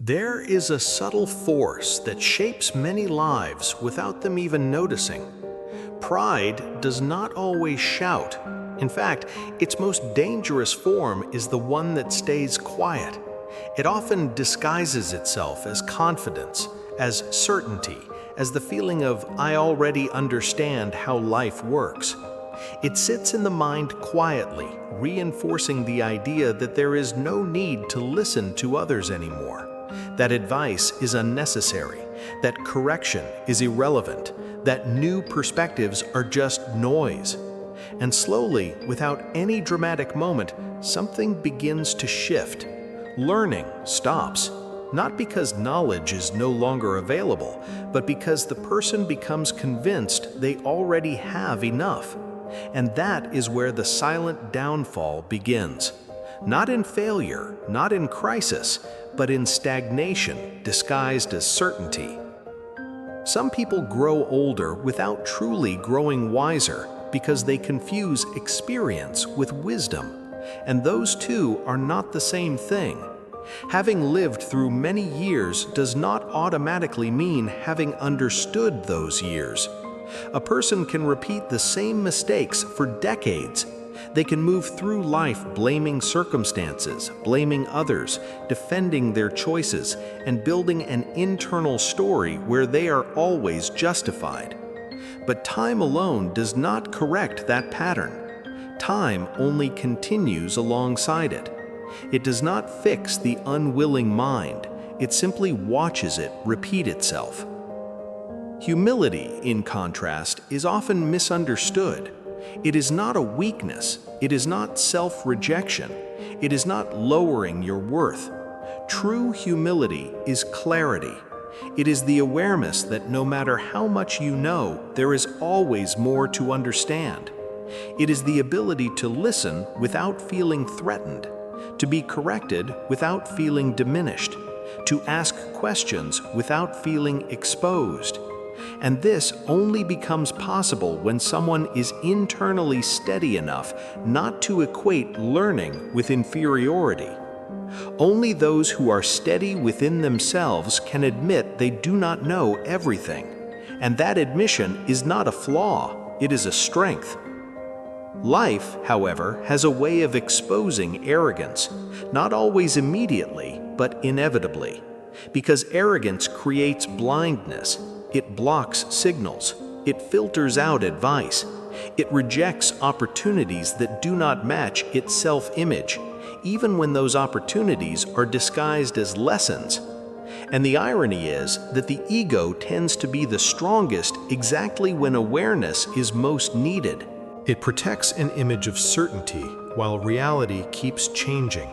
There is a subtle force that shapes many lives without them even noticing. Pride does not always shout. In fact, its most dangerous form is the one that stays quiet. It often disguises itself as confidence, as certainty, as the feeling of "I already understand how life works." It sits in the mind quietly, reinforcing the idea that there is no need to listen to others anymore, that advice is unnecessary, that correction is irrelevant, that new perspectives are just noise. And slowly, without any dramatic moment, something begins to shift. Learning stops, not because knowledge is no longer available, but because the person becomes convinced they already have enough. And that is where the silent downfall begins. Not in failure, not in crisis, but in stagnation disguised as certainty. Some people grow older without truly growing wiser because they confuse experience with wisdom. And those two are not the same thing. Having lived through many years does not automatically mean having understood those years. A person can repeat the same mistakes for decades. They can move through life blaming circumstances, blaming others, defending their choices, and building an internal story where they are always justified. But time alone does not correct that pattern. Time only continues alongside it. It does not fix the unwilling mind. It simply watches it repeat itself. Humility, in contrast, is often misunderstood. It is not a weakness. It is not self-rejection. It is not lowering your worth. True humility is clarity. It is the awareness that no matter how much you know, there is always more to understand. It is the ability to listen without feeling threatened, to be corrected without feeling diminished, to ask questions without feeling exposed. And this only becomes possible when someone is internally steady enough not to equate learning with inferiority. Only those who are steady within themselves can admit they do not know everything. And that admission is not a flaw, it is a strength. Life, however, has a way of exposing arrogance, not always immediately, but inevitably. Because arrogance creates blindness. It blocks signals. It filters out advice. It rejects opportunities that do not match its self-image, even when those opportunities are disguised as lessons. And the irony is that the ego tends to be the strongest exactly when awareness is most needed. It protects an image of certainty while reality keeps changing.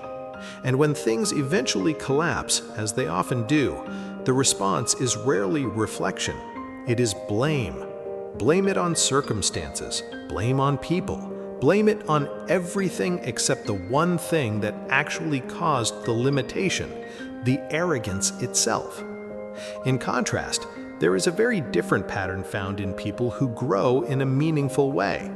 And when things eventually collapse, as they often do, the response is rarely reflection. It is blame. Blame it on circumstances. Blame on people. Blame it on everything except the one thing that actually caused the limitation, the arrogance itself. In contrast, there is a very different pattern found in people who grow in a meaningful way.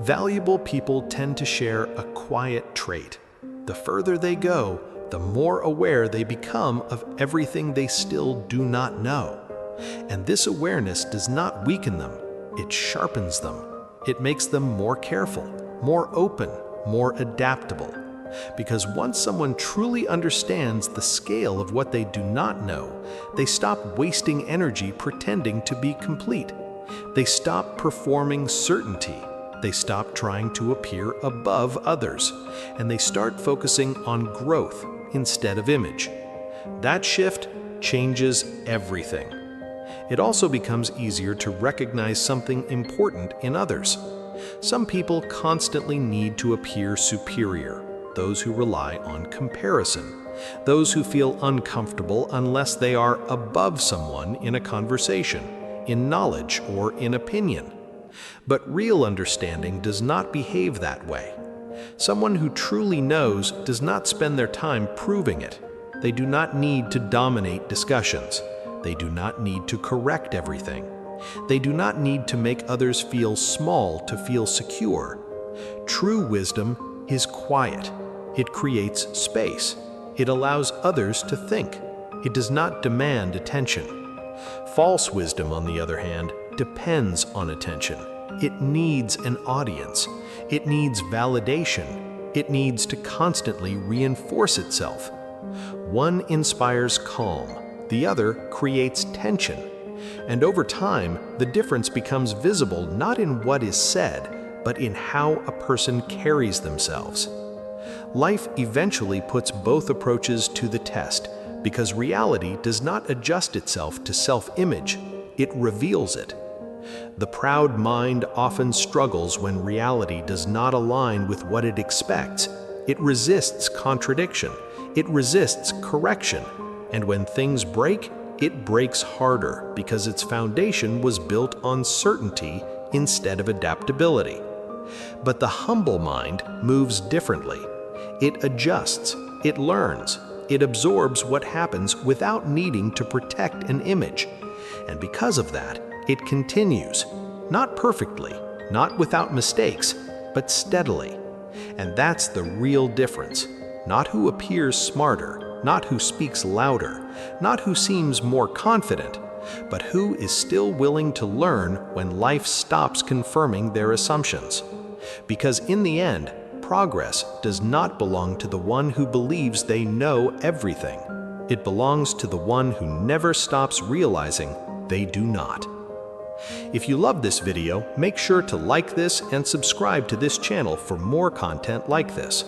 Valuable people tend to share a quiet trait. The further they go, the more aware they become of everything they still do not know. And this awareness does not weaken them, it sharpens them. It makes them more careful, more open, more adaptable. Because once someone truly understands the scale of what they do not know, they stop wasting energy pretending to be complete. They stop performing certainty. They stop trying to appear above others, and they start focusing on growth instead of image. That shift changes everything. It also becomes easier to recognize something important in others. Some people constantly need to appear superior, those who rely on comparison, those who feel uncomfortable unless they are above someone in a conversation, in knowledge, or in opinion. But real understanding does not behave that way. Someone who truly knows does not spend their time proving it. They do not need to dominate discussions. They do not need to correct everything. They do not need to make others feel small to feel secure. True wisdom is quiet. It creates space. It allows others to think. It does not demand attention. False wisdom, on the other hand, depends on attention. It needs an audience. It needs validation. It needs to constantly reinforce itself. One inspires calm, the other creates tension. And over time, the difference becomes visible not in what is said, but in how a person carries themselves. Life eventually puts both approaches to the test, because reality does not adjust itself to self-image, it reveals it. The proud mind often struggles when reality does not align with what it expects. It resists contradiction, it resists correction, and when things break, it breaks harder because its foundation was built on certainty instead of adaptability. But the humble mind moves differently. It adjusts, it learns, it absorbs what happens without needing to protect an image. And because of that, it continues, not perfectly, not without mistakes, but steadily. And that's the real difference. Not who appears smarter, not who speaks louder, not who seems more confident, but who is still willing to learn when life stops confirming their assumptions. Because in the end, progress does not belong to the one who believes they know everything. It belongs to the one who never stops realizing they do not. If you love this video, make sure to like this and subscribe to this channel for more content like this.